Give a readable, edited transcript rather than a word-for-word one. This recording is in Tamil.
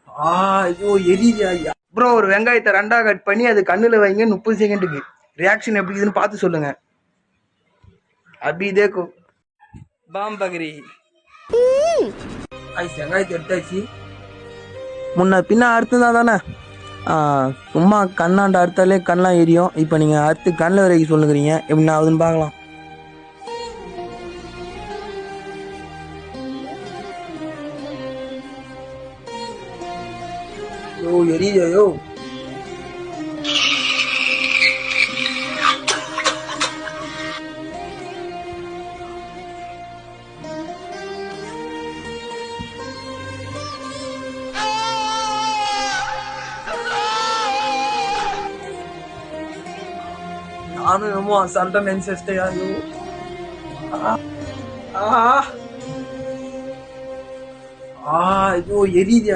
ஐயோ எரியுது. ப்ரோ ஒரு வெங்காயத்தை ரெண்டா கட் பண்ணி அது கண்ணுல வைங்க 30 செகண்டுக்கு. ரியாக்ஷன் எப்படி இருக்குதுன்னு பார்த்து சொல்லுங்க. அபி தேக்கோ பாம் பகரி. வெங்காயத்தை எடுத்தாச்சு. முன்ன பின்ன அறுத்துனா தானே சும்மா கண்ணாண்ட அறுத்தாலே கண்ணெலாம் எரியும். இப்போ நீங்கள் அறுத்து கண்ணில் வரைக்கும் சொல்லுங்கிறீங்க, எப்படி ஆகுதுன்னு பார்க்கலாம். யோ எரியுதோ. நானும் என்னமோ அசால்ட்டா நினைச்சிட்டேன். ஐயோ எரியுது.